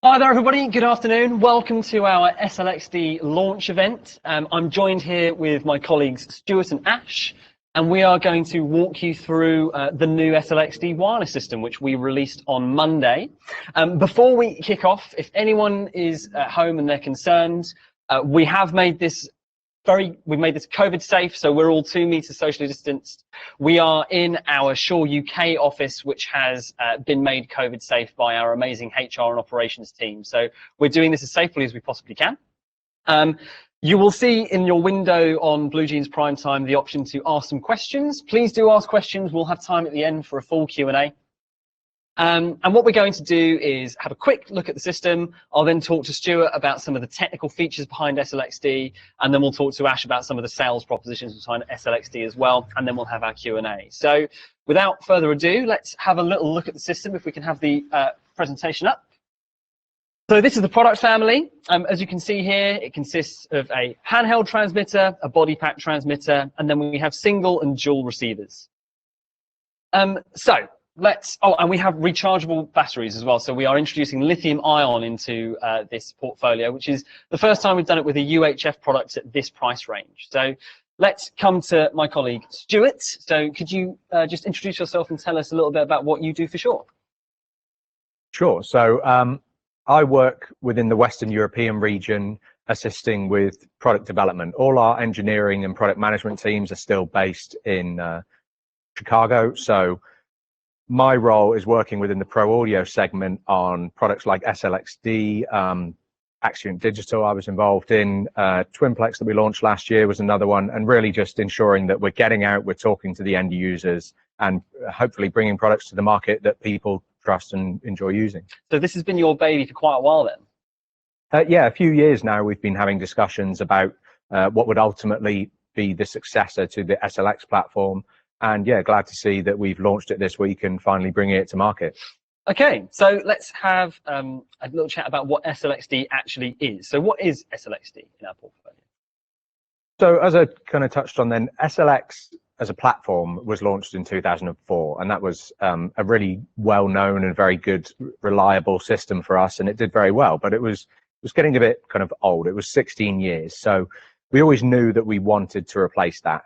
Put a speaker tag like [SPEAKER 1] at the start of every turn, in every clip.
[SPEAKER 1] Hi there everybody, good afternoon. Welcome to our SLX-D launch event. I'm joined here with my colleagues Stuart and Ash, and we are going to walk you through the new SLX-D wireless system, which we released on Monday. Before we kick off, if anyone is at home and they're concerned, we've made this COVID safe, so we're all 2 meters socially distanced. We are in our Shure UK office, which has been made COVID safe by our amazing HR and operations team. So we're doing this as safely as we possibly can. You will see in your window on Blue Jeans Prime Time the option to ask some questions. Please do ask questions. We'll have time at the end for a full Q&A. And what we're going to do is have a quick look at the system. I'll then talk to Stuart about some of the technical features behind SLX-D, and then we'll talk to Ash about some of the sales propositions behind SLX-D as well, and then we'll have our Q&A. So without further ado, let's have a little look at the system, if we can have the presentation up. So this is the product family. As you can see here, it consists of a handheld transmitter, a body pack transmitter, and then we have single and dual receivers. And we have rechargeable batteries as well. So we are introducing lithium ion into this portfolio, which is the first time we've done it with a UHF product at this price range. So let's come to my colleague Stuart. So could you just introduce yourself and tell us a little bit about what you do for Shure?
[SPEAKER 2] Sure. So I work within the Western European region, assisting with product development. All our engineering and product management teams are still based in Chicago. So my role is working within the pro audio segment on products like SLX-D, Axiom Digital I was involved in, Twinplex that we launched last year was another one, and really just ensuring that we're getting out, we're talking to the end users, and hopefully bringing products to the market that people trust and enjoy using.
[SPEAKER 1] So this has been your baby for quite a while then?
[SPEAKER 2] Yeah, a few years now we've been having discussions about what would ultimately be the successor to the SLX platform. And yeah, glad to see that we've launched it this week and finally bringing it to market.
[SPEAKER 1] Okay, so let's have a little chat about what SLX-D actually is. So what is SLX-D in our portfolio?
[SPEAKER 2] So as I kind of touched on then, SLX as a platform was launched in 2004, and that was a really well-known and very good, reliable system for us, and it did very well, but it was getting a bit kind of old. It was 16 years. So we always knew that we wanted to replace that.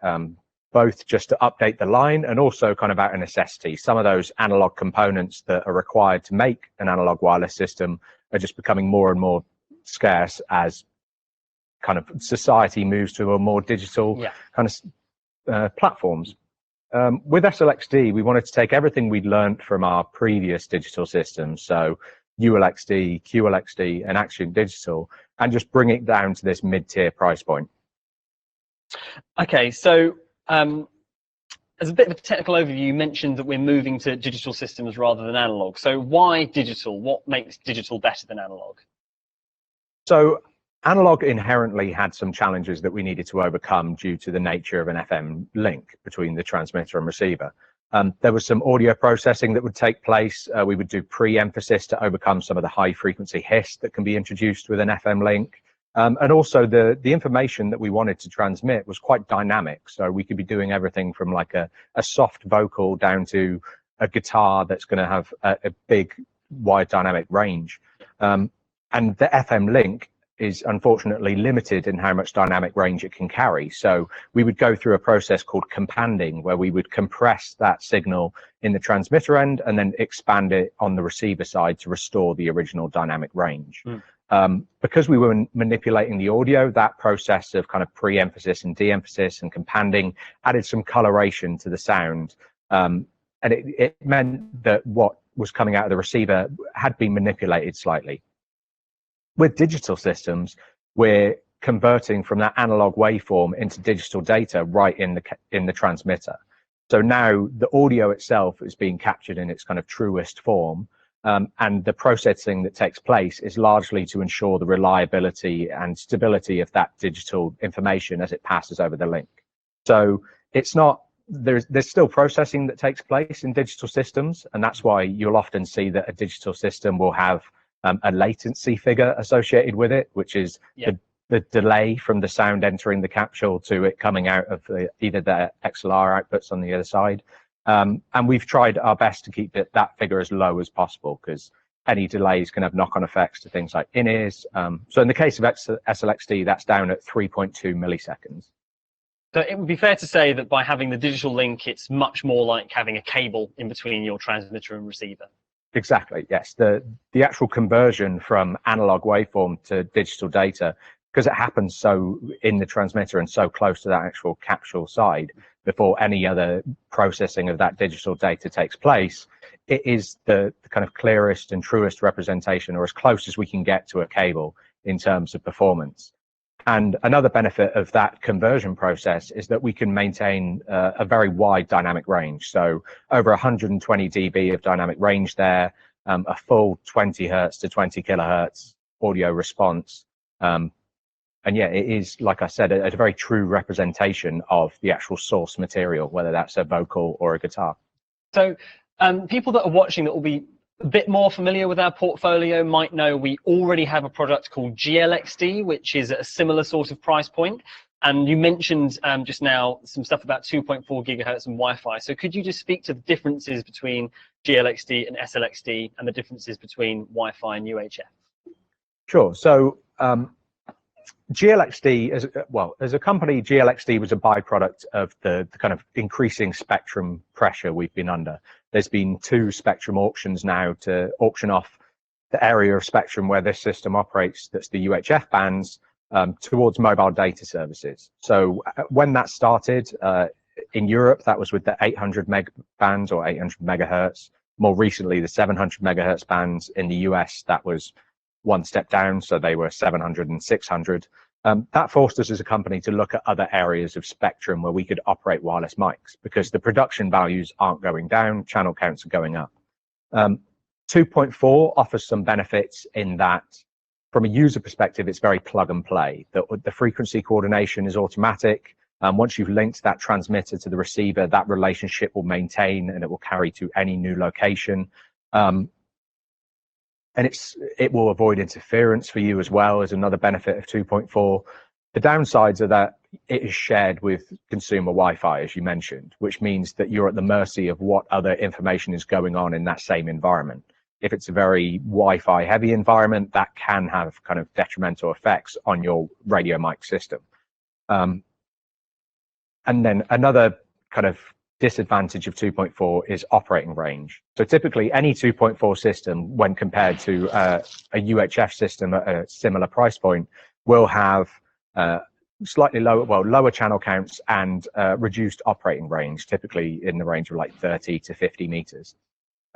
[SPEAKER 2] Both just to update the line and also kind of out of necessity. Some of those analog components that are required to make an analog wireless system are just becoming more and more scarce as kind of society moves to a more digital kind of platforms. With SLX-D, we wanted to take everything we'd learned from our previous digital systems, so ULXD, QLXD, and Axiom Digital, and just bring it down to this mid-tier price point.
[SPEAKER 1] Okay, so as a bit of a technical overview, you mentioned that we're moving to digital systems rather than analog. So why digital? What makes digital better than analog?
[SPEAKER 2] So analog inherently had some challenges that we needed to overcome due to the nature of an FM link between the transmitter and receiver. There was some audio processing that would take place. We would do pre-emphasis to overcome some of the high frequency hiss that can be introduced with an FM link. And also the information that we wanted to transmit was quite dynamic. So we could be doing everything from like a soft vocal down to a guitar that's going to have a big wide dynamic range. And the FM link is unfortunately limited in how much dynamic range it can carry. So we would go through a process called companding, where we would compress that signal in the transmitter end and then expand it on the receiver side to restore the original dynamic range. Because we were manipulating the audio, that process of kind of pre-emphasis and de-emphasis and companding added some coloration to the sound. And it meant that what was coming out of the receiver had been manipulated slightly. With digital systems, we're converting from that analog waveform into digital data right in the transmitter. So now the audio itself is being captured in its kind of truest form. And the processing that takes place is largely to ensure the reliability and stability of that digital information as it passes over the link. So it's not, there's still processing that takes place in digital systems, and that's why you'll often see that a digital system will have a latency figure associated with it, which is the delay from the sound entering the capsule to it coming out of either the XLR outputs on the other side. And we've tried our best to keep that figure as low as possible, because any delays can have knock-on effects to things like in-ears. So in the case of SLXD, that's down at 3.2 milliseconds.
[SPEAKER 1] So it would be fair to say that by having the digital link, it's much more like having a cable in between your transmitter and receiver.
[SPEAKER 2] Exactly, yes. The actual conversion from analog waveform to digital data, because it happens so in the transmitter and so close to that actual capsule side before any other processing of that digital data takes place, it is the kind of clearest and truest representation, or as close as we can get to a cable in terms of performance. And another benefit of that conversion process is that we can maintain a very wide dynamic range. So over 120 dB of dynamic range there, a full 20 hertz to 20 kilohertz audio response. And yeah, it is, like I said, a very true representation of the actual source material, whether that's a vocal or a guitar.
[SPEAKER 1] So people that are watching that will be a bit more familiar with our portfolio might know we already have a product called GLXD, which is at a similar sort of price point. And you mentioned just now some stuff about 2.4 gigahertz and Wi-Fi. So could you just speak to the differences between GLXD and SLXD and the differences between Wi-Fi and UHF?
[SPEAKER 2] Sure. So GLXD, as a company, GLXD was a byproduct of the kind of increasing spectrum pressure we've been under. There's been 2 spectrum auctions now to auction off the area of spectrum where this system operates, that's the UHF bands, towards mobile data services. So when that started in Europe, that was with the 800 meg bands or 800 megahertz. More recently, the 700 megahertz bands. In the US, that was one step down, so they were 700 and 600. That forced us as a company to look at other areas of spectrum where we could operate wireless mics, because the production values aren't going down, channel counts are going up. 2.4 offers some benefits in that, from a user perspective, it's very plug and play. The frequency coordination is automatic. Once you've linked that transmitter to the receiver, that relationship will maintain and it will carry to any new location. And it will avoid interference for you as well, as another benefit of 2.4. The downsides are that it is shared with consumer Wi-Fi, as you mentioned, which means that you're at the mercy of what other information is going on in that same environment. If it's a very Wi-Fi heavy environment, that can have kind of detrimental effects on your radio mic system. And then another kind of disadvantage of 2.4 is operating range. So typically any 2.4 system, when compared to a UHF system at a similar price point, will have slightly lower channel counts and reduced operating range, typically in the range of like 30 to 50 meters.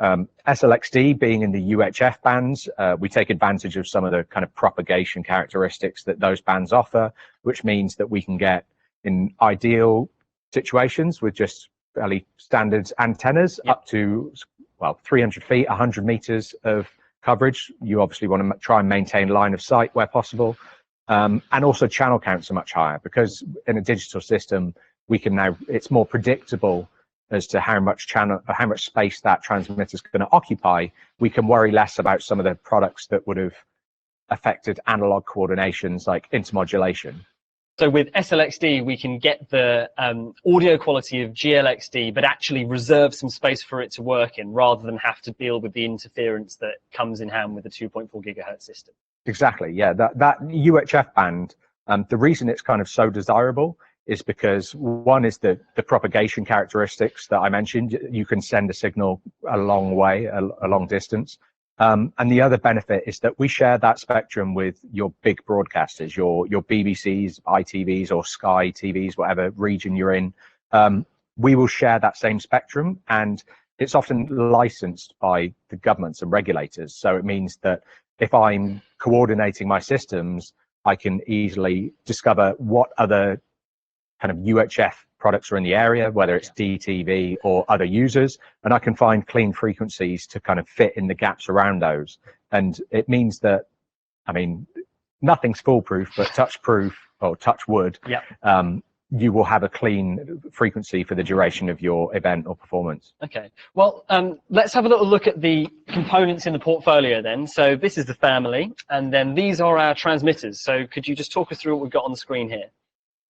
[SPEAKER 2] SLXD being in the UHF bands, we take advantage of some of the kind of propagation characteristics that those bands offer, which means that we can get, in ideal situations with just fairly standard antennas, up to 300 feet, 100 meters of coverage. You obviously want to try and maintain line of sight where possible, and also channel counts are much higher, because in a digital system we can now, it's more predictable as to how much space that transmitter is going to occupy. We can worry less about some of the products that would have affected analog coordinations like intermodulation.
[SPEAKER 1] So with SLXD, we can get the audio quality of GLXD, but actually reserve some space for it to work in, rather than have to deal with the interference that comes in hand with the 2.4 gigahertz system. Exactly,
[SPEAKER 2] yeah. That UHF band, the reason it's kind of so desirable is because one is the propagation characteristics that I mentioned. You can send a signal a long way, a long distance. And the other benefit is that we share that spectrum with your big broadcasters, your BBCs, ITVs, or Sky TVs, whatever region you're in. We will share that same spectrum, and it's often licensed by the governments and regulators. So it means that if I'm coordinating my systems, I can easily discover what other kind of UHF products are in the area, whether it's DTV or other users, and I can find clean frequencies to kind of fit in the gaps around those. And it means that, I mean, nothing's foolproof, but touch-proof, or touch wood, you will have a clean frequency for the duration of your event or performance. Okay, well, let's have a little look at the components in the portfolio then. So this is the family, and then these are our transmitters. So could you just talk us through what we've got on the screen here?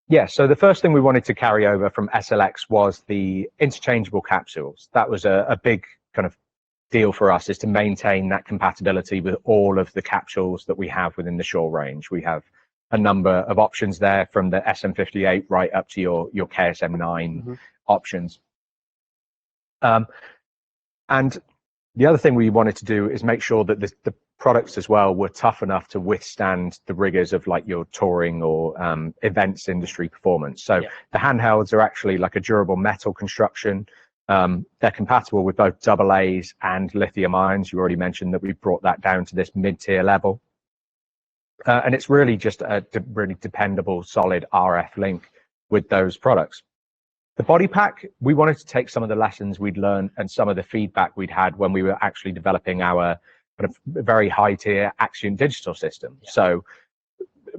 [SPEAKER 2] Yeah, so the first thing we wanted to carry over from SLX was the interchangeable capsules. That was a big kind of deal for us is to maintain that compatibility with all of the capsules that we have within the Shure range. We have a number of options there, from the SM58 right up to your KSM9 options. And the other thing we wanted to do is make sure that the products as well were tough enough to withstand the rigors of like your touring or events industry performance. So the handhelds are actually like a durable metal construction. They're compatible with both AA's and lithium ions. You already mentioned that we brought that down to this mid-tier level. And it's really just a really dependable, solid RF link with those products. The body pack, we wanted to take some of the lessons we'd learned and some of the feedback we'd had when we were actually developing our kind of very high-tier Axiom digital system. So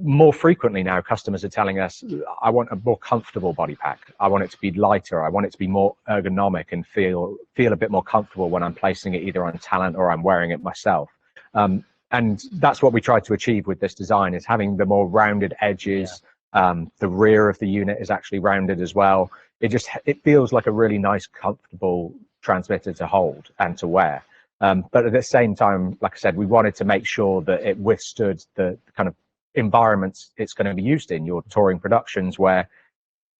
[SPEAKER 2] more frequently now, customers are telling us, I want a more comfortable body pack. I want it to be lighter. I want it to be more ergonomic and feel a bit more comfortable when I'm placing it either on talent or I'm wearing it myself. And that's what we tried to achieve with this design, is having the more rounded edges. The rear of the unit is actually rounded as well. It feels like a really nice, comfortable transmitter to hold and to wear. But at the same time, like I said, we wanted to make sure that it withstood the kind of environments it's going to be used in, your touring productions, where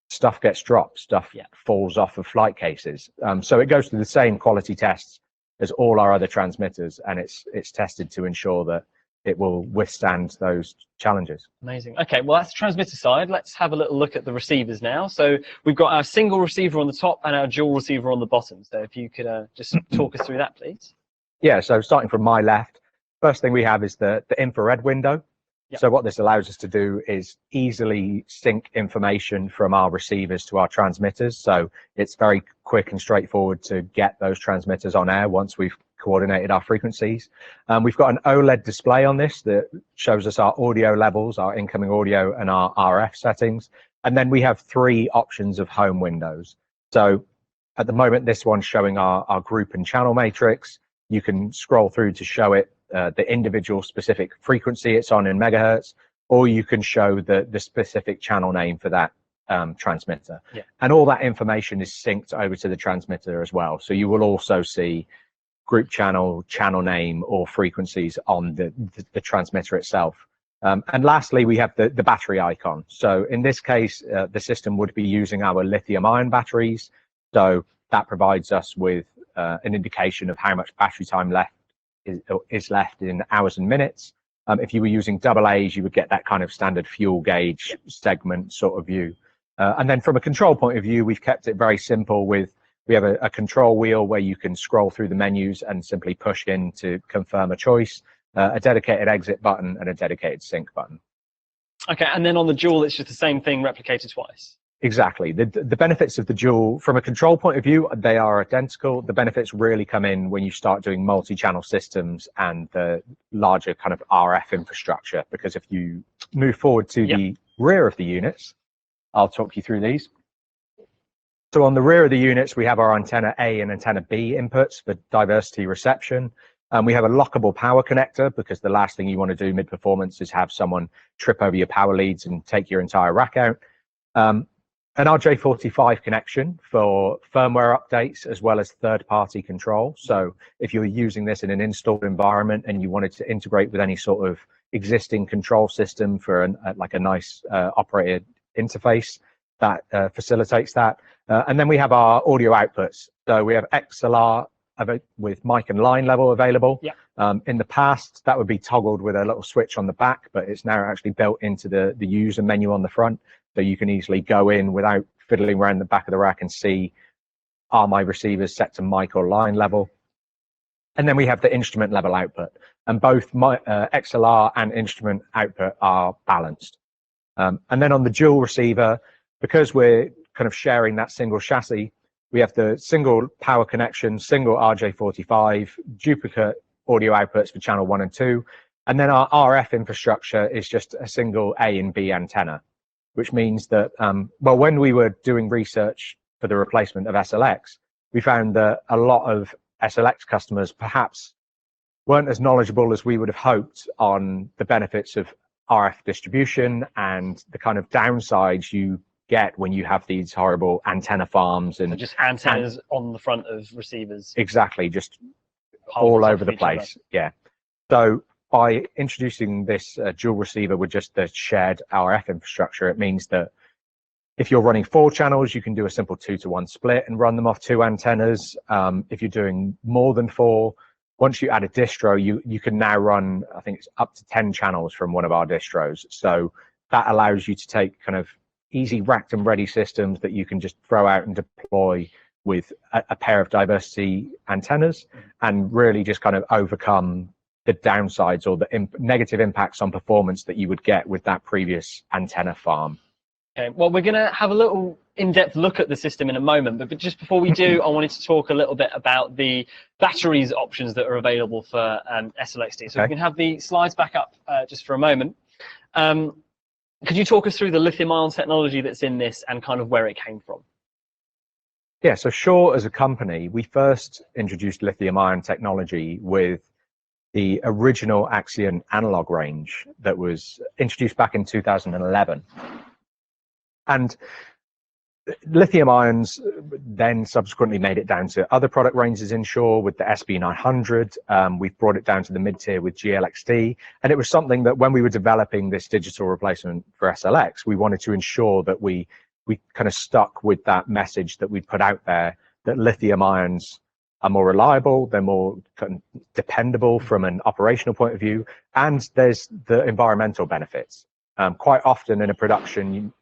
[SPEAKER 2] stuff gets dropped, stuff falls off of flight cases. So it goes through the same quality tests as all our other transmitters, and it's tested to ensure that it will withstand those challenges.
[SPEAKER 1] Amazing. Okay, well, that's the transmitter side. Let's have a little look at the receivers now. So we've got our single receiver on the top and our dual receiver on the bottom. So if you could just talk us through that, please.
[SPEAKER 2] Yeah, so starting from my left, first thing we have is the infrared window. So what this allows us to do is easily sync information from our receivers to our transmitters. So it's very quick and straightforward to get those transmitters on air once we've coordinated our frequencies. We've got an OLED display on this that shows us our audio levels, our incoming audio and our RF settings. And then we have 3 options of home windows. So at the moment, this one's showing our group and channel matrix. You can scroll through to show it the individual specific frequency it's on in megahertz, or you can show the specific channel name for that transmitter. And all that information is synced over to the transmitter as well. So you will also see group channel, channel name, or frequencies on the transmitter itself. And lastly, we have the battery icon. So in this case, the system would be using our lithium-ion batteries. So that provides us with an indication of how much battery time is left in hours and minutes. If you were using AA's, you would get that kind of standard fuel gauge segment sort of view. And then from a control point of view, we've kept it very simple we have a control wheel where you can scroll through the menus and simply push in to confirm a choice, a dedicated exit button and a dedicated sync button.
[SPEAKER 1] Okay, and then on the dual, it's just the same thing replicated twice.
[SPEAKER 2] Exactly. The benefits of the dual, from a control point of view, they are identical. The benefits really come in when you start doing multi-channel systems and the larger kind of RF infrastructure, because if you move forward to the rear of the units, I'll talk you through these. So on the rear of the units, we have our antenna A and antenna B inputs for diversity reception. We have a lockable power connector, because the last thing you want to do mid-performance is have someone trip over your power leads and take your entire rack out. An RJ45 connection for firmware updates as well as third-party control. So if you're using this in an installed environment and you wanted to integrate with any sort of existing control system for like a nice operated interface, that facilitates that. And then we have our audio outputs. So we have XLR with mic and line level available. In the past, that would be toggled with a little switch on the back, but it's now actually built into the user menu on the front. So you can easily go in without fiddling around the back of the rack and see, are my receivers set to mic or line level? And then we have the instrument level output, and both XLR and instrument output are balanced. And then on the dual receiver, because we're kind of sharing that single chassis, we have the single power connection, single RJ45, duplicate audio outputs for channel 1 and 2. And then our RF infrastructure is just a single A and B antenna, which means that, well, when we were doing research for the replacement of SLX, we found that a lot of SLX customers perhaps weren't as knowledgeable as we would have hoped on the benefits of RF distribution and the kind of downsides you get when you have these horrible antenna farms and
[SPEAKER 1] just antennas on the front of receivers.
[SPEAKER 2] Exactly, just all over the place. Yeah. So by introducing this dual receiver with just the shared RF infrastructure, it means that if you're running 4 channels, you can do a simple 2-to-1 split and run them off 2 antennas. If you're doing more than 4, once you add a distro, you can now run, I think it's up to 10 channels from one of our distros. So that allows you to take kind of easy racked and ready systems that you can just throw out and deploy with a pair of diversity antennas and really just kind of overcome the downsides or the negative impacts on performance that you would get with that previous antenna farm.
[SPEAKER 1] Okay, well, we're going to have a little in-depth look at the system in a moment, but just before we do, I wanted to talk a little bit about the batteries options that are available for SLXD. So if we can have the slides back up just for a moment. Could you talk us through the lithium-ion technology that's in this and kind of where it came from?
[SPEAKER 2] Yeah, so Shure as a company, we first introduced lithium-ion technology with the original Axion analog range that was introduced back in 2011. And lithium ions then subsequently made it down to other product ranges in Shure with the SB900. We've brought it down to the mid-tier with SLX-D. And it was something that when we were developing this digital replacement for SLX, we wanted to ensure that we kind of stuck with that message that we put out there, that lithium ions are more reliable, they're more dependable from an operational point of view, and there's the environmental benefits. Quite often in a production,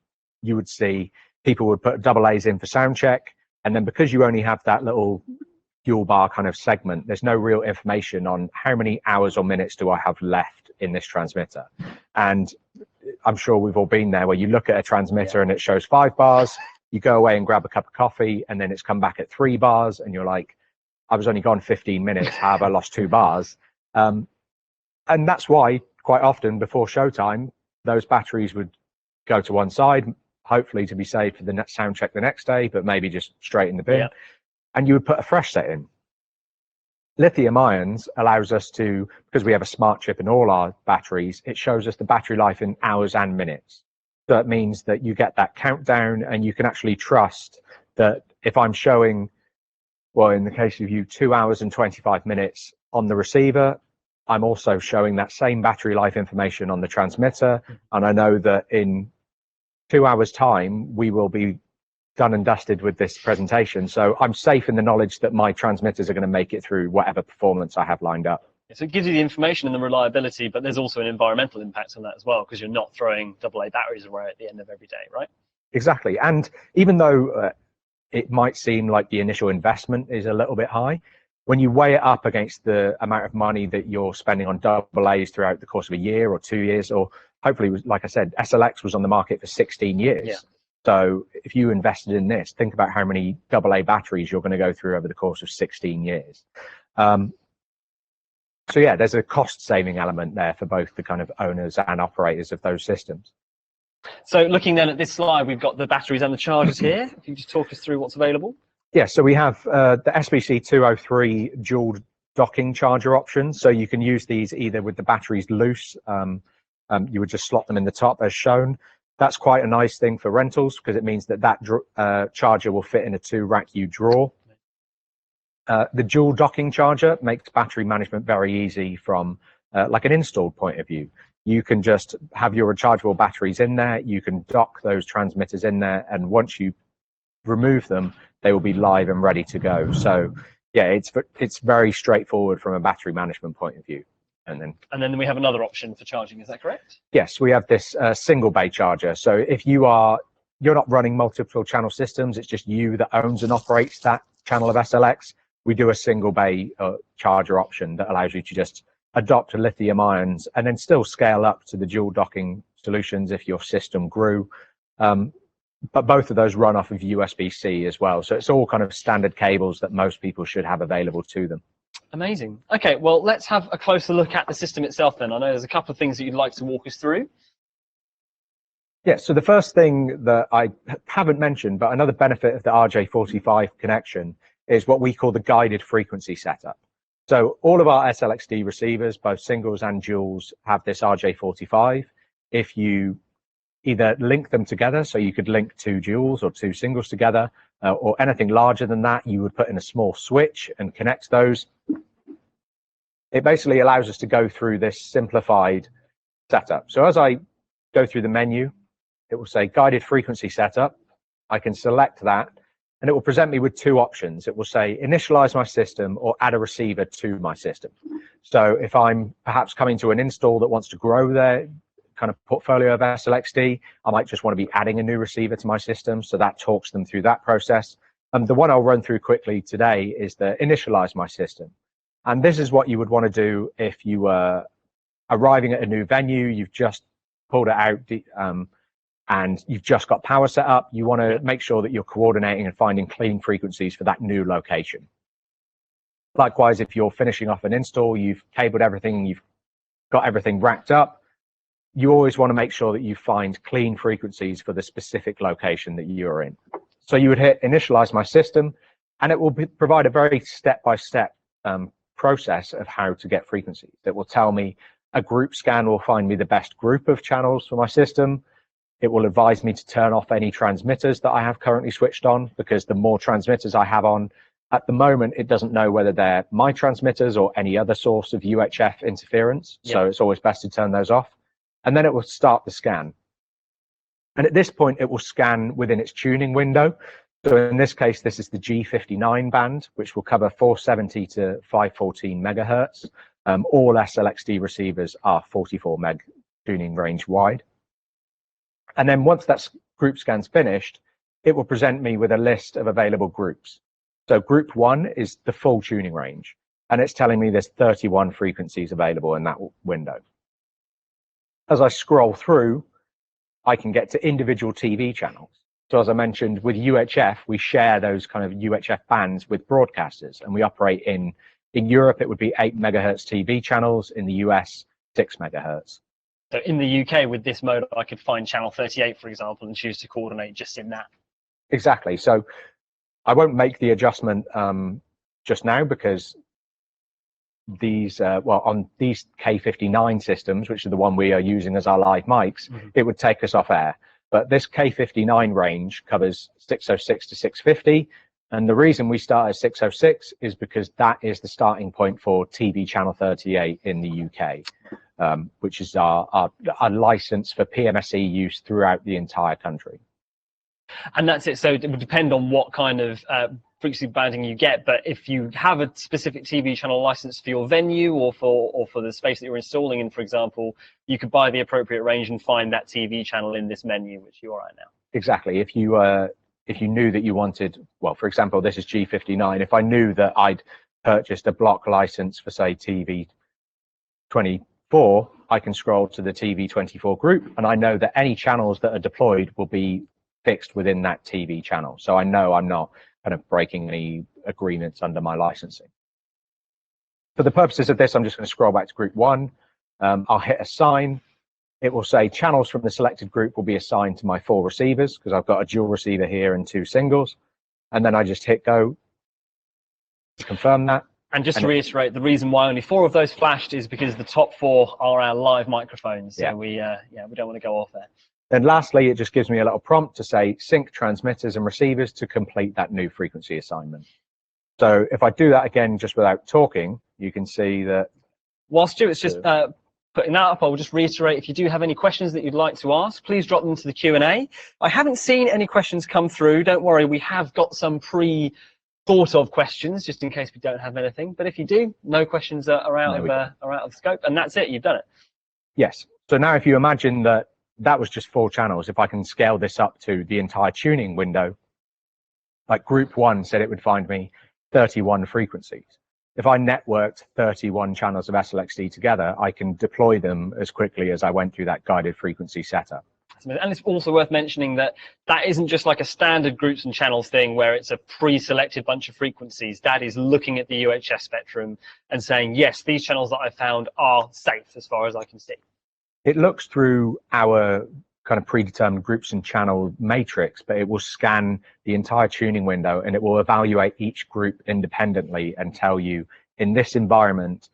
[SPEAKER 2] you would see people would put AA's in for sound check, and then because you only have that little fuel bar kind of segment, there's no real information on how many hours or minutes do I have left in this transmitter. And I'm sure we've all been there where you look at a transmitter and it shows 5 bars, you go away and grab a cup of coffee, and then it's come back at 3 bars, and you're like, I was only gone 15 minutes, how have I lost 2 bars? And that's why quite often before showtime, those batteries would go to one side, hopefully to be saved for the next sound check the next day, but maybe just straight in the bin. And you would put a fresh set in. Lithium ions allows us to, because we have a smart chip in all our batteries, it shows us the battery life in hours and minutes. So it means that you get that countdown, and you can actually trust that if I'm showing, well, in the case of you, 2 hours and 25 minutes on the receiver, I'm also showing that same battery life information on the transmitter. And I know that in 2 hours time, we will be done and dusted with this presentation. So I'm safe in the knowledge that my transmitters are going to make it through whatever performance I have lined up.
[SPEAKER 1] So it gives you the information and the reliability, but there's also an environmental impact on that as well, because you're not throwing AA batteries away at the end of every day, right? Exactly.
[SPEAKER 2] And even though it might seem like the initial investment is a little bit high, when you weigh it up against the amount of money that you're spending on AA's throughout the course of a year or 2 years, or hopefully, like I said, SLX was on the market for 16 years.
[SPEAKER 1] Yeah.
[SPEAKER 2] So if you invested in this, think about how many AA batteries you're going to go through over the course of 16 years. So yeah, there's a cost saving element there for both the kind of owners and operators of those systems.
[SPEAKER 1] So looking then at this slide, we've got the batteries and the chargers here. If you just talk us through what's available.
[SPEAKER 2] Yeah, so we have the SBC203 dual docking charger option. So you can use these either with the batteries loose. You would just slot them in the top as shown. That's quite a nice thing for rentals because it means that charger will fit in a 2-rack U drawer. The dual docking charger makes battery management very easy from like an installed point of view. You can just have your rechargeable batteries in there. You can dock those transmitters in there, and once you remove them, they will be live and ready to go. So yeah, it's very straightforward from a battery management point of view. And then we have another option for charging. Is that correct? Yes, we have this single bay charger. So if you're not running multiple channel systems, it's just you that owns and operates that channel of SLX. We do a single bay charger option that allows you to just adopt lithium ions and then still scale up to the dual docking solutions if your system grew. But both of those run off of USB-C as well. So it's all kind of standard cables that most people should have available to them. Amazing. Okay, well, let's have a closer look at the system itself then. I know there's a couple of things that you'd like to walk us through. Yeah, so the first thing that I haven't mentioned, but another benefit of the RJ45 connection is what we call the guided frequency setup. So all of our SLXD receivers, both singles and duals, have this RJ45. If you either link them together, so you could link 2 duals or 2 singles together, or anything larger than that, you would put in a small switch and connect those. it basically allows us to go through this simplified setup. So as I go through the menu, it will say guided frequency setup. I can select that, and it will present me with two options. It will say initialize my system or add a receiver to my system. So if I'm perhaps coming to an install that wants to grow their kind of portfolio of SLXD, I might just want to be adding a new receiver to my system. So that talks them through that process. The one I'll run through quickly today is the initialize my system. And this is what you would want to do if you were arriving at a new venue, you've just pulled it out, and you've just got power set up. You want to make sure that you're coordinating and finding clean frequencies for that new location. Likewise, if you're finishing off an install, you've cabled everything, you've got everything racked up, you always want to make sure that you find clean frequencies for the specific location that you're in. So you would hit initialize my system, and it will provide a very step-by-step process of how to get frequencies. It will tell me a group scan will find me the best group of channels for my system. It will advise me to turn off any transmitters that I have currently switched on, because the more transmitters I have on, at the moment, it doesn't know whether they're my transmitters or any other source of UHF interference. Yep. So it's always best to turn those off. And then it will start the scan. And at this point, it will scan within its tuning window. So in this case, this is the G59 band, which will cover 470 to 514 megahertz. All SLXD receivers are 44 meg tuning range wide. And then once that group scan's finished, it will present me with a list of available groups. So group 1 is the full tuning range, and it's telling me there's 31 frequencies available in that window. As I scroll through, I can get to individual TV channels. So as I mentioned, with UHF, we share those kind of UHF bands with broadcasters, and we operate in Europe, it would be 8 megahertz TV channels, in the US, 6 megahertz.
[SPEAKER 1] So in the UK, with this mode, I could find channel 38, for example, and choose to coordinate just in that.
[SPEAKER 2] Exactly. So I won't make the adjustment just now, because these, well, on these K59 systems, which are the one we are using as our live mics, it would take us off air. But this K59 range covers 606 to 650. And the reason we start at 606 is because that is the starting point for TV channel 38 in the UK, which is our license for PMSE use throughout the entire country. And
[SPEAKER 1] that's it. So it would depend on what kind of frequency banding you get. But if you have a specific TV channel license for your venue or for the space that you're installing in, for example, you could buy the appropriate range and find that TV channel in this menu, which you are at now. Exactly.
[SPEAKER 2] If you knew that you wanted, well, for example, this is G59. If I knew that I'd purchased a block license for, say, TV 24, I can scroll to the TV 24 group, and I know that any channels that are deployed will be fixed within that TV channel. So I know I'm not kind of breaking any agreements under my licensing. For the purposes of this, I'm just going to scroll back to group 1. I'll hit assign. It will say channels from the selected group will be assigned to my 4 receivers, because I've got a dual receiver here and 2 singles. And then I just hit go to confirm that.
[SPEAKER 1] And just to reiterate, the reason why only 4 of those flashed is because the top 4 are our live microphones. So we don't want to go off there.
[SPEAKER 2] Then lastly, it just gives me a little prompt to say sync transmitters and receivers to complete that new frequency assignment. So if I do that again, just without talking, you can see that.
[SPEAKER 1] While Stuart's just putting that up, I will just reiterate, if you do have any questions that you'd like to ask, please drop them to the Q&A. I haven't seen any questions come through. Don't worry, we have got some pre-thought of questions, just in case we don't have anything. But if you do, no questions are out of scope, and that's it, you've done it.
[SPEAKER 2] Yes. So now if you imagine that was just 4 channels, if I can scale this up to the entire tuning window, like group 1 said it would find me 31 frequencies. If I networked 31 channels of SLXD together, I can deploy them as quickly as I went through that guided frequency setup.
[SPEAKER 1] And it's also worth mentioning that that isn't just like a standard groups and channels thing where it's a pre-selected bunch of frequencies. That is looking at the UHF spectrum and saying, yes, these channels that I found are safe as far as I can see.
[SPEAKER 2] It looks through our kind of predetermined groups and channel matrix, but it will scan the entire tuning window, and it will evaluate each group independently and tell you, in this environment,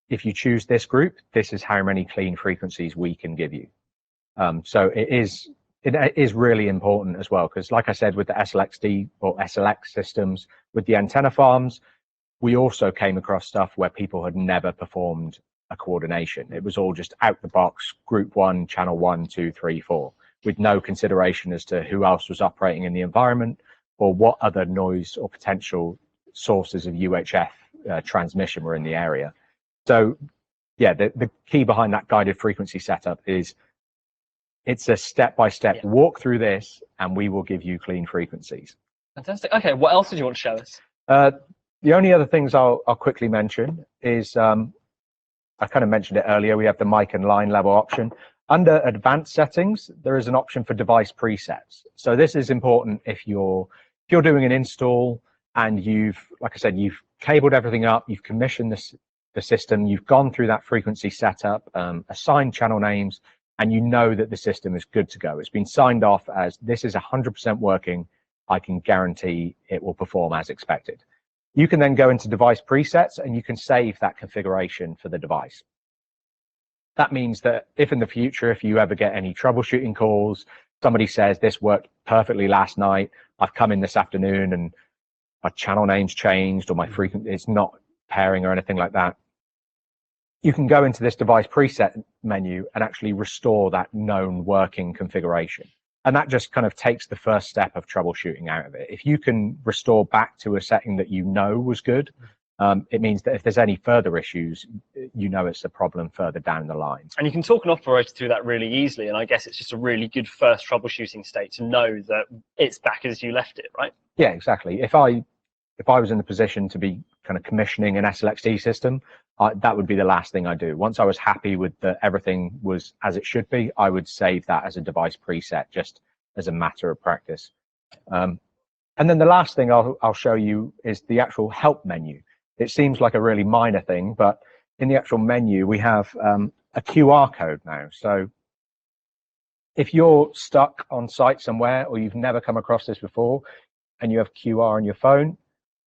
[SPEAKER 2] if you choose this group, this is how many clean frequencies we can give you. So it is really important as well, because like I said, with the SLXD or SLX systems, with the antenna farms, we also came across stuff where people had never performed a coordination. It was all just out the box, group 1, channel 1, 2, 3, 4, with no consideration as to who else was operating in the environment or what other noise or potential sources of UHF transmission were in the area. So yeah, the key behind that guided frequency setup is it's a step-by-step walk through this, and we will give you clean frequencies.
[SPEAKER 1] Fantastic. Okay, what else did you want to show us?
[SPEAKER 2] The only other things I'll quickly mention is, I kind of mentioned it earlier, we have the mic and line level option. Under advanced settings, there is an option for device presets. So this is important if you're doing an install and you've, like I said, you've cabled everything up, you've commissioned the system, you've gone through that frequency setup, assigned channel names, and you know that the system is good to go. It's been signed off as this is 100% working. I can guarantee it will perform as expected. You can then go into device presets and you can save that configuration for the device. That means that if in the future, if you ever get any troubleshooting calls, somebody says this worked perfectly last night, I've come in this afternoon and my channel name's changed or my frequency it's not pairing or anything like that, you can go into this device preset menu and actually restore that known working configuration. And that just kind of takes the first step of troubleshooting out of it. If you can restore back to a setting that you know was good, it means that if there's any further issues, you know it's a problem further down the line.
[SPEAKER 1] And you can talk an operator through that really easily. And I guess it's just a really good first troubleshooting state to know that it's back as you left it, right?
[SPEAKER 2] Yeah, exactly. If I was in the position to be kind of commissioning an SLXD system, that would be the last thing I do. Once I was happy with that everything was as it should be, I would save that as a device preset, just as a matter of practice. And then the last thing I'll show you is the actual help menu. It seems like a really minor thing, but in the actual menu, we have a QR code now. So if you're stuck on site somewhere or you've never come across this before and you have QR on your phone,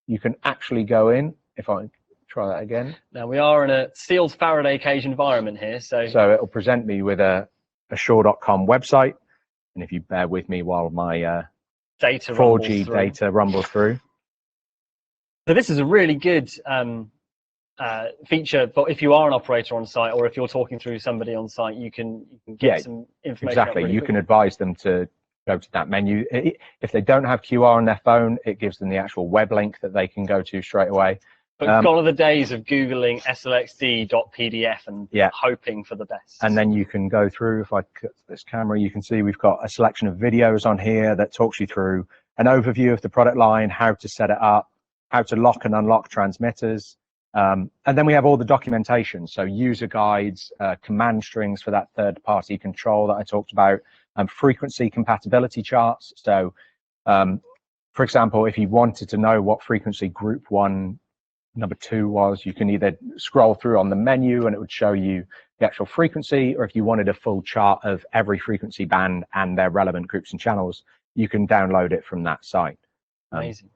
[SPEAKER 2] you can actually go in. If I try that again.
[SPEAKER 1] Now we are in a sealed Faraday cage environment here. So
[SPEAKER 2] it'll present me with a Shure.com website. And if you bear with me while my 4G data rumbles through.
[SPEAKER 1] So this is a really good feature, but if you are an operator on site or if you're talking through somebody on site, you can get some information.
[SPEAKER 2] Exactly. You can advise them to go to that menu. If they don't have QR on their phone, it gives them the actual web link that they can go to straight away.
[SPEAKER 1] But gone are the days of Googling SLXD.pdf and hoping for the best.
[SPEAKER 2] And then you can go through, if I cut this camera, you can see we've got a selection of videos on here that talks you through an overview of the product line, how to set it up, how to lock and unlock transmitters. And then we have all the documentation. So user guides, command strings for that third-party control that I talked about, frequency compatibility charts. So, for example, if you wanted to know what frequency group 1, number 2 was, you can either scroll through on the menu and it would show you the actual frequency, or if you wanted a full chart of every frequency band and their relevant groups and channels, you can download it from that site.
[SPEAKER 1] Amazing.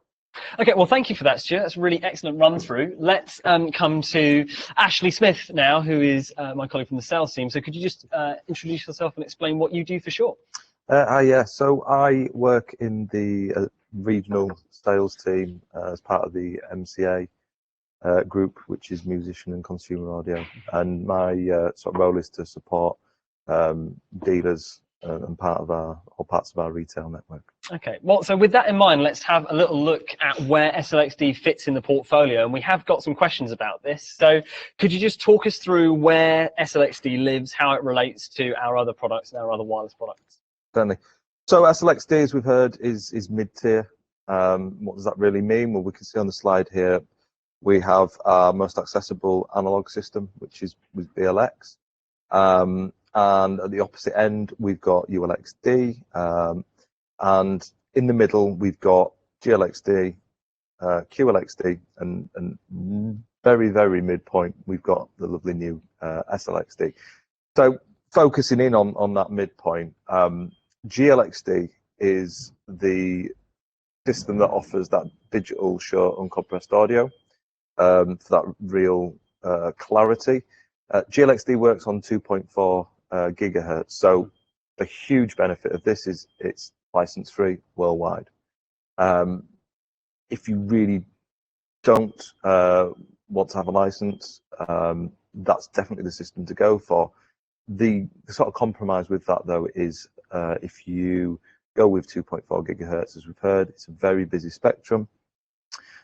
[SPEAKER 1] Okay, well, thank you for that, Stuart. That's a really excellent run through. Let's come to Ashley Smith now, who is my colleague from the sales team. So could you just introduce yourself and explain what you do for Shure?
[SPEAKER 3] Yeah, so I work in the regional sales team as part of the MCA group, which is musician and consumer audio, and my sort of role is to support dealers and parts of our retail network.
[SPEAKER 1] Okay, well, so with that in mind, let's have a little look at where SLXD fits in the portfolio, and we have got some questions about this. So could you just talk us through where SLXD lives, how it relates to our other products and our other wireless products?
[SPEAKER 3] Certainly. So SLXD, as we've heard, is mid-tier. What does that really mean? Well, we can see on the slide here we have our most accessible analog system, which is with BLX. And at the opposite end, we've got ULXD. And in the middle, we've got GLXD, QLXD, and very, very midpoint, we've got the lovely new SLXD. So focusing in on that midpoint, GLXD is the system that offers that digital Shure uncompressed audio for that real clarity. GLXD works on 2.4 gigahertz. So the huge benefit of this is it's license free worldwide. If you really don't want to have a license, that's definitely the system to go for. The sort of compromise with that, though, is if you go with 2.4 gigahertz, as we've heard, it's a very busy spectrum.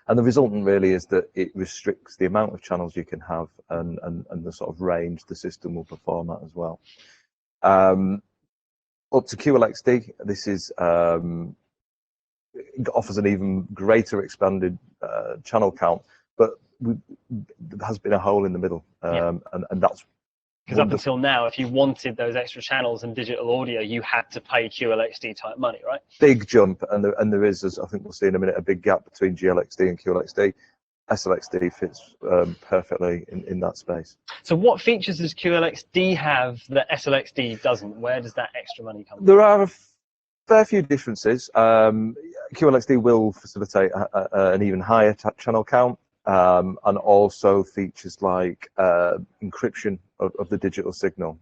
[SPEAKER 3] And the resultant really is that it restricts the amount of channels you can have and the sort of range the system will perform at as well. Up to QLXD, this is offers an even greater expanded channel count, but there has been a hole in the middle, and that's
[SPEAKER 1] because up until now, if you wanted those extra channels and digital audio, you had to pay QLXD type money, right?
[SPEAKER 3] Big jump, and there is, as I think we'll see in a minute, a big gap between GLXD and QLXD. SLXD fits perfectly in that space.
[SPEAKER 1] So what features does QLXD have that SLXD doesn't? Where does that extra money come from?
[SPEAKER 3] There are a fair few differences. QLXD will facilitate an even higher channel count, and also features like encryption of the digital signal,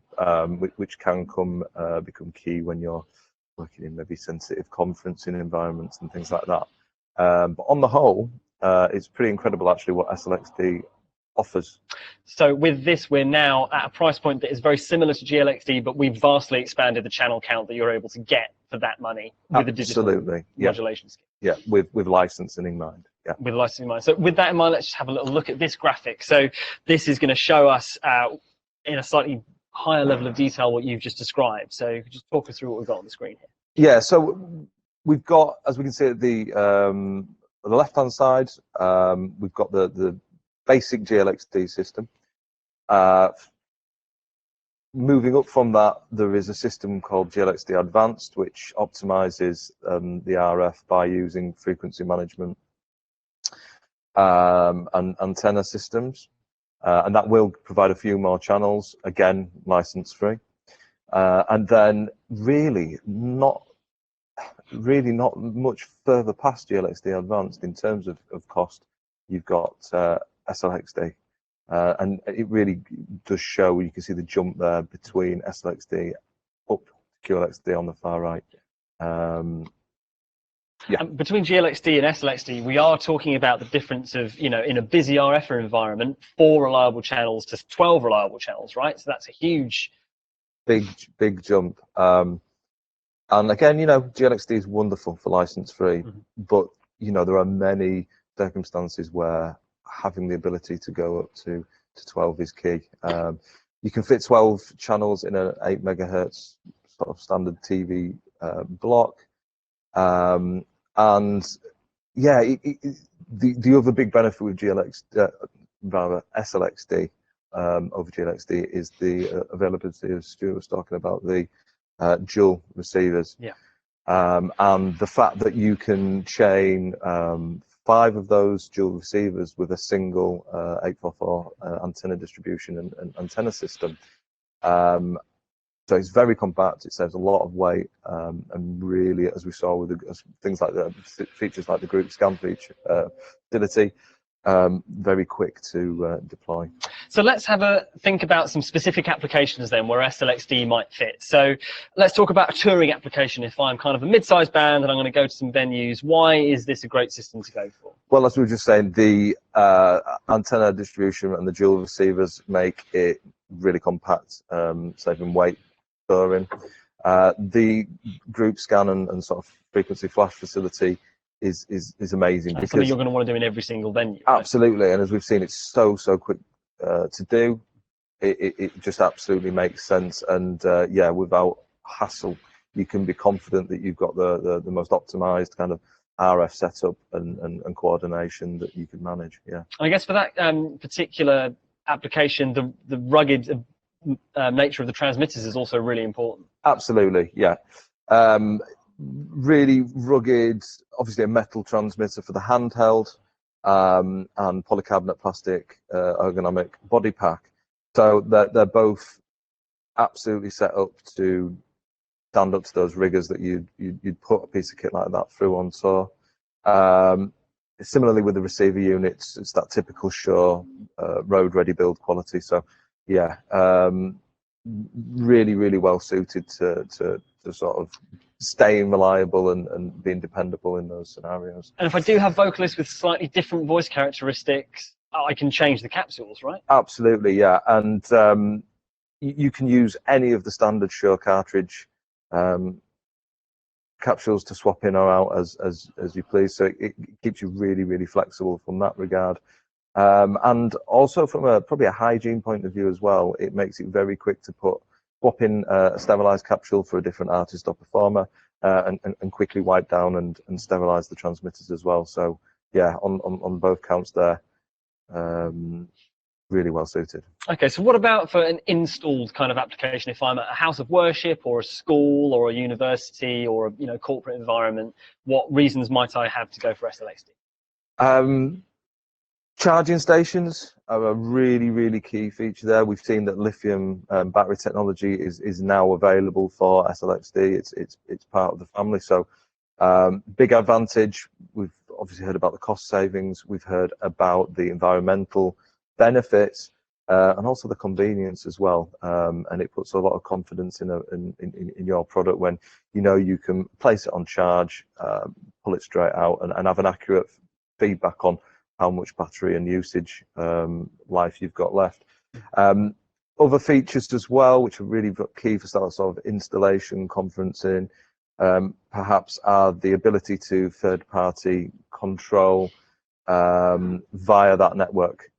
[SPEAKER 3] which can become key when you're working in maybe sensitive conferencing environments and things like that. But on the whole, it's pretty incredible actually what SLXD offers.
[SPEAKER 1] So with this, we're now at a price point that is very similar to GLXD, but we've vastly expanded the channel count that you're able to get for that money with the digital modulation scheme.
[SPEAKER 3] Yeah, with licensing in mind. Yeah.
[SPEAKER 1] With licensing in mind. So with that in mind, let's just have a little look at this graphic. So this is going to show us in a slightly higher level of detail what you've just described. So just talk us through what we've got on the screen here.
[SPEAKER 3] Yeah, so we've got, as we can see at the left-hand side, we've got the basic GLXD system. Moving up from that, there is a system called GLXD Advanced, which optimizes the RF by using frequency management and antenna systems. And that will provide a few more channels, again, license free. And then really not much further past GLXD Advanced in terms of cost. You've got SLXD, and it really does show. You can see the jump there between SLXD up to QLXD on the far right. Yeah.
[SPEAKER 1] And between GLXD and SLXD, we are talking about the difference of, in a busy RF environment, 4 reliable channels to 12 reliable channels, right? So that's a huge,
[SPEAKER 3] big jump. And again, GLXD is wonderful for license free, but there are many circumstances where having the ability to go up to 12 is key. You can fit 12 channels in an 8 megahertz sort of standard TV block. And yeah, the other big benefit with SLXD over GLXD is the availability, as Stuart was talking about, the dual receivers.
[SPEAKER 1] Yeah.
[SPEAKER 3] And the fact that you can chain 5 of those dual receivers with a single 844 antenna distribution and antenna system. So it's very compact, it saves a lot of weight, and really, as we saw with things like the features like the group scan feature, facility, very quick to deploy.
[SPEAKER 1] So let's have a think about some specific applications then where SLXD might fit. So let's talk about a touring application. If I'm kind of a mid-sized band and I'm going to go to some venues, why is this a great system to go for?
[SPEAKER 3] Well, as we were just saying, the antenna distribution and the dual receivers make it really compact, saving weight, storing. The group scan and sort of frequency flash facility is amazing.
[SPEAKER 1] That's something you're going to want to do in every single venue.
[SPEAKER 3] Absolutely, right? And as we've seen, it's so quick to do. It just absolutely makes sense, and yeah, without hassle, you can be confident that you've got the most optimized kind of RF setup and coordination that you can manage. Yeah.
[SPEAKER 1] I guess for that particular application, the rugged nature of the transmitters is also really important.
[SPEAKER 3] Absolutely, yeah. Really rugged, obviously a metal transmitter for the handheld, and polycarbonate plastic ergonomic body pack. So they're both absolutely set up to stand up to those riggers that you'd put a piece of kit like that through on tour. Similarly with the receiver units, it's that typical Shure road ready build quality. So yeah, really well suited to sort of staying reliable and being dependable in those scenarios.
[SPEAKER 1] And if I do have vocalists with slightly different voice characteristics, I can change the capsules, right?
[SPEAKER 3] Absolutely, yeah. And you can use any of the standard Shure cartridge capsules to swap in or out as you please. So it keeps you really flexible from that regard. And also from probably a hygiene point of view as well, it makes it very quick to swap in a sterilized capsule for a different artist or performer, and quickly wipe down and sterilize the transmitters as well. So yeah, on both counts there, really well suited.
[SPEAKER 1] Okay, so what about for an installed kind of application? If I'm at a house of worship or a school or a university or a corporate environment, what reasons might I have to go for SLXD?
[SPEAKER 3] Charging stations are a really key feature there. We've seen that lithium battery technology is now available for SLXD. It's part of the family, so big advantage. We've obviously heard about the cost savings. We've heard about the environmental benefits, and also the convenience as well. And it puts a lot of confidence in your product when you can place it on charge, pull it straight out, and have an accurate feedback on how much battery and usage life you've got left. Other features as well, which are really key for sort of installation, conferencing, perhaps, are the ability to third-party control via that network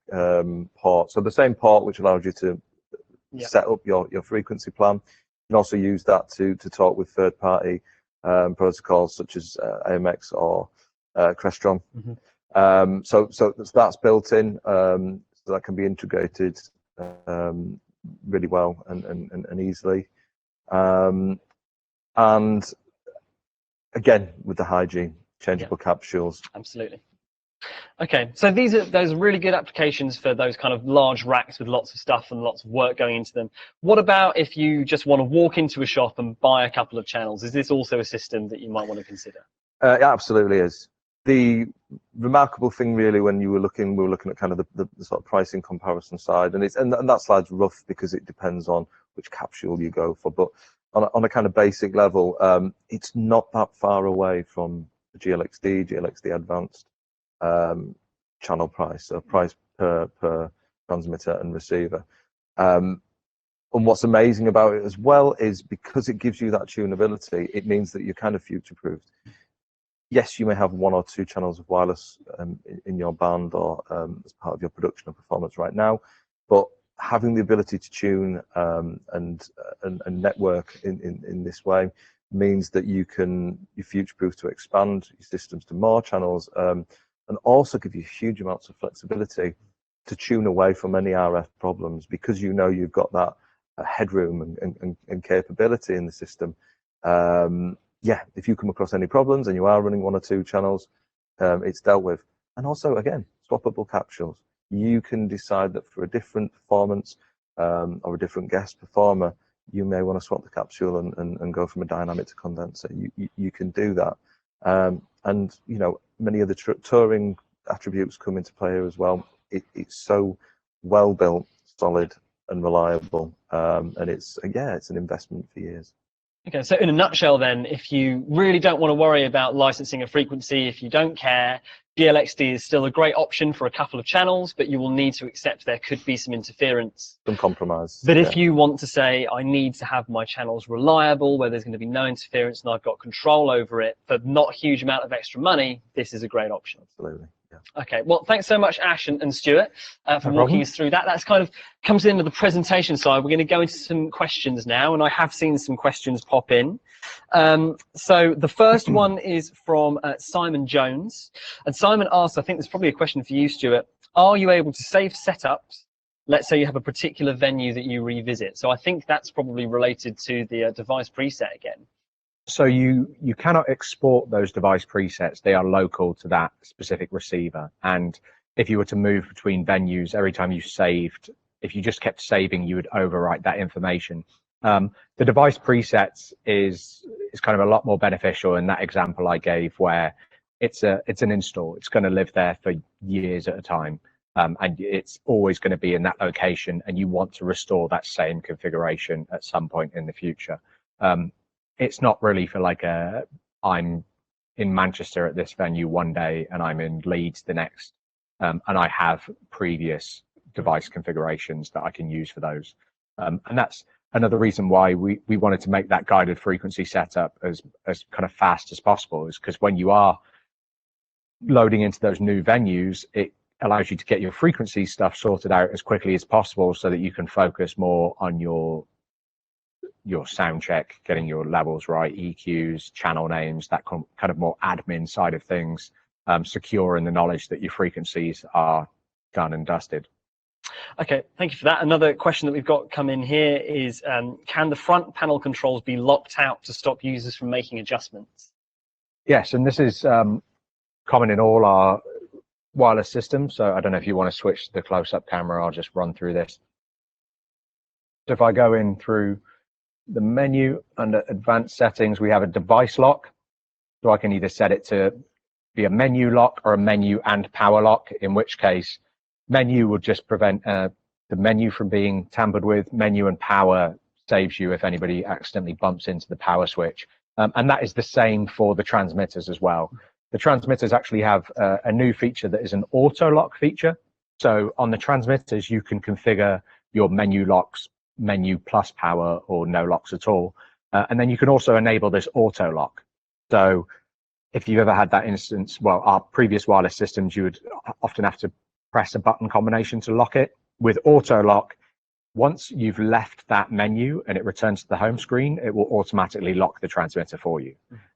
[SPEAKER 3] port. So the same port which allows you to set up your frequency plan, you can also use that to talk with third-party protocols such as AMX or Crestron. So that's built in, so that can be integrated really well and easily. And again, with the hygiene, changeable capsules.
[SPEAKER 1] Absolutely. Okay, so those are really good applications for those kind of large racks with lots of stuff and lots of work going into them. What about if you just want to walk into a shop and buy a couple of channels? Is this also a system that you might want to consider?
[SPEAKER 3] It absolutely is. The remarkable thing really when we were looking at kind of the sort of pricing comparison side, and that slide's rough because it depends on which capsule you go for, but on a kind of basic level, it's not that far away from the GLXD Advanced channel price, so price per transmitter and receiver. And what's amazing about it as well is because it gives you that tunability, it means that you're kind of future-proofed. Yes, you may have 1 or 2 channels of wireless in your band or as part of your production or performance right now, but having the ability to tune and network in this way means that you're future-proof to expand your systems to more channels, and also give you huge amounts of flexibility to tune away from any RF problems, because you've got that headroom and capability in the system. Yeah, if you come across any problems and you are running 1 or 2 channels, it's dealt with. And also, again, swappable capsules. You can decide that for a different performance or a different guest performer, you may want to swap the capsule and go from a dynamic to condenser. You can do that. And many of the touring attributes come into play here as well. It's so well built, solid, and reliable, and it's an investment for years.
[SPEAKER 1] Okay, so in a nutshell then, if you really don't want to worry about licensing a frequency, if you don't care, GLXD is still a great option for a couple of channels, but you will need to accept there could be some interference.
[SPEAKER 3] Some compromise.
[SPEAKER 1] But if you want to say, I need to have my channels reliable, where there's going to be no interference and I've got control over it for not a huge amount of extra money, this is a great option.
[SPEAKER 3] Absolutely. Yeah.
[SPEAKER 1] Okay, well, thanks so much, Ash and Stuart, for walking us through that. That's kind of comes into the presentation side. We're going to go into some questions now, and I have seen some questions pop in. So the first one is from Simon Jones, and Simon asks, I think there's probably a question for you, Stuart. Are you able to save setups? Let's say you have a particular venue that you revisit. So I think that's probably related to the device preset again.
[SPEAKER 2] So you cannot export those device presets. They are local to that specific receiver. And if you were to move between venues, every time you saved, if you just kept saving, you would overwrite that information. The device presets is kind of a lot more beneficial in that example I gave, where it's an install. It's going to live there for years at a time. and it's always going to be in that location, and you want to restore that same configuration at some point in the future. It's not really for like I'm in Manchester at this venue one day and I'm in Leeds the next, and I have previous device configurations that I can use for those. And that's another reason why we wanted to make that guided frequency setup as kind of fast as possible, is because when you are loading into those new venues, it allows you to get your frequency stuff sorted out as quickly as possible so that you can focus more on your sound check, getting your levels right, EQs, channel names, that kind of more admin side of things, secure in the knowledge that your frequencies are done and dusted.
[SPEAKER 1] Okay, thank you for that. Another question that we've got come in here is, can the front panel controls be locked out to stop users from making adjustments?
[SPEAKER 2] Yes, and this is common in all our wireless systems. So I don't know if you want to switch the close-up camera, I'll just run through this. So if I go in through the menu under advanced settings, we have a device lock. So I can either set it to be a menu lock or a menu and power lock, in which case menu would just prevent the menu from being tampered with. Menu and power saves you if anybody accidentally bumps into the power switch. And that is the same for the transmitters as well. The transmitters actually have a new feature that is an auto lock feature. So on the transmitters, you can configure your menu locks, menu plus power, or no locks at all. And then you can also enable this auto lock. So if you've ever had that instance, well, our previous wireless systems, you would often have to press a button combination to lock it. With auto lock, once you've left that menu and it returns to the home screen, it will automatically lock the transmitter for you.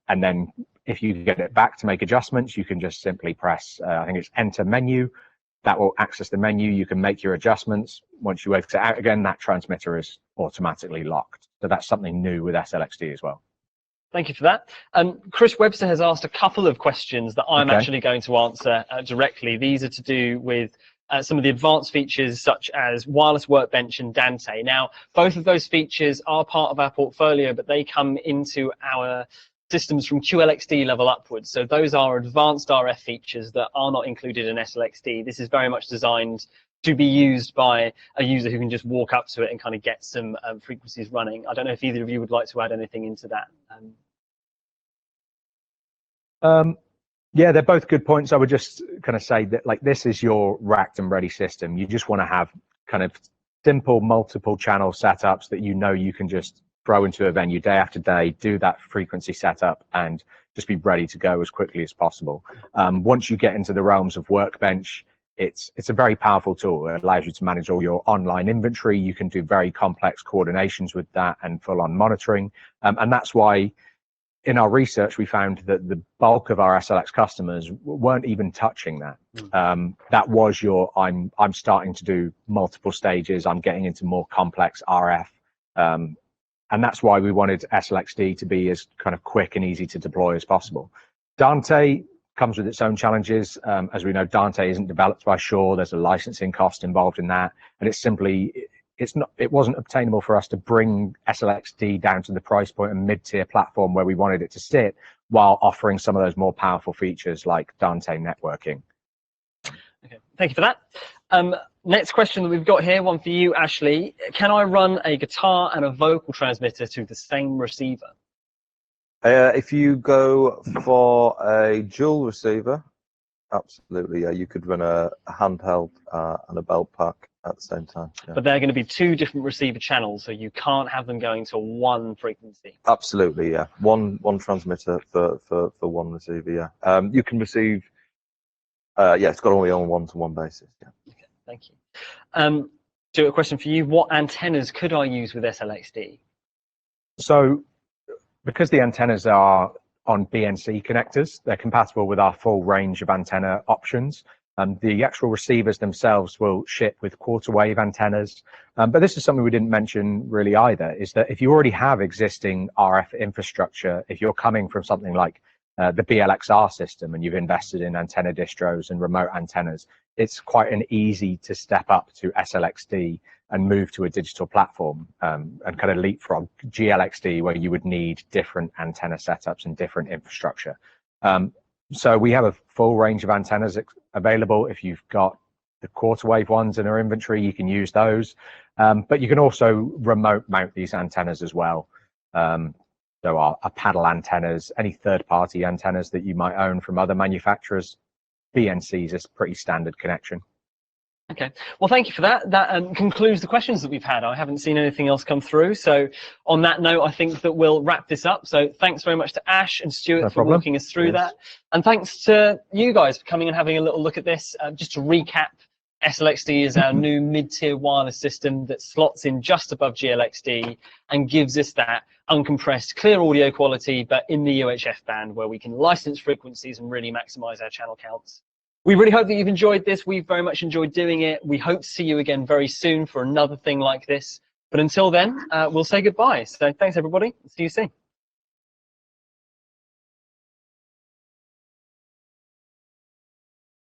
[SPEAKER 2] And then if you get it back to make adjustments, you can just simply press, I think it's enter menu. That will access the menu. You can make your adjustments. Once you exit out again, that transmitter is automatically locked. So that's something new with SLXD as well.
[SPEAKER 1] Thank you for that. Chris Webster has asked a couple of questions that I'm actually going to answer directly. These are to do with some of the advanced features such as wireless workbench and Dante. Now, both of those features are part of our portfolio, but they come into our systems from QLXD level upwards. So those are advanced RF features that are not included in SLXD. This is very much designed to be used by a user who can just walk up to it and kind of get some frequencies running. I don't know if either of you would like to add anything into that.
[SPEAKER 2] Yeah, they're both good points. I would just kind of say that, like, this is your racked and ready system. You just want to have kind of simple multiple channel setups that you know you can just throw into a venue day after day, do that frequency setup, and just be ready to go as quickly as possible. Once you get into the realms of workbench, it's a very powerful tool. It allows you to manage all your online inventory. You can do very complex coordinations with that and full-on monitoring. And that's why in our research, we found that the bulk of our SLX customers weren't even touching that. That was your, I'm starting to do multiple stages. I'm getting into more complex RF. And that's why we wanted SLXD to be as kind of quick and easy to deploy as possible. Dante comes with its own challenges. As we know, Dante isn't developed by Shure. There's a licensing cost involved in that. And it's simply, it wasn't obtainable for us to bring SLXD down to the price point and mid-tier platform where we wanted it to sit, while offering some of those more powerful features like Dante networking.
[SPEAKER 1] Okay, thank you for that. Next question that we've got here, one for you, Ashley. Can I run a guitar and a vocal transmitter to the same receiver?
[SPEAKER 3] If you go for a dual receiver, absolutely, yeah, you could run a handheld and a belt pack at the same time. Yeah.
[SPEAKER 1] But they're going to be two different receiver channels, so you can't have them going to one frequency.
[SPEAKER 3] Absolutely, yeah. One transmitter for one receiver, yeah. You can receive, yeah, it's got only on a one-to-one basis, yeah.
[SPEAKER 1] Okay, thank you. So a question for you, what antennas could I use with SLXD?
[SPEAKER 2] So because the antennas are on BNC connectors, they're compatible with our full range of antenna options. The actual receivers themselves will ship with quarter wave antennas. But this is something we didn't mention really either, is that if you already have existing RF infrastructure, if you're coming from something like the BLXR system and you've invested in antenna distros and remote antennas, it's quite an easy to step up to SLXD and move to a digital platform and kind of leapfrog GLXD, where you would need different antenna setups and different infrastructure. So we have a full range of antennas available. If you've got the quarter wave ones in our inventory, you can use those. But you can also remote mount these antennas as well. So our paddle antennas, any third-party antennas that you might own from other manufacturers, BNCs is a pretty standard connection.
[SPEAKER 1] Okay, well, thank you for that. That concludes the questions that we've had. I haven't seen anything else come through. So on that note, I think that we'll wrap this up. So thanks very much to Ash and Stuart for walking us through that. And thanks to you guys for coming and having a little look at this. Just to recap, SLXD is our new mid-tier wireless system that slots in just above GLXD and gives us that uncompressed, clear audio quality, but in the UHF band where we can license frequencies and really maximize our channel counts. We really hope that you've enjoyed this. We've very much enjoyed doing it. We hope to see you again very soon for another thing like this. But until then, we'll say goodbye. So thanks, everybody. See you soon.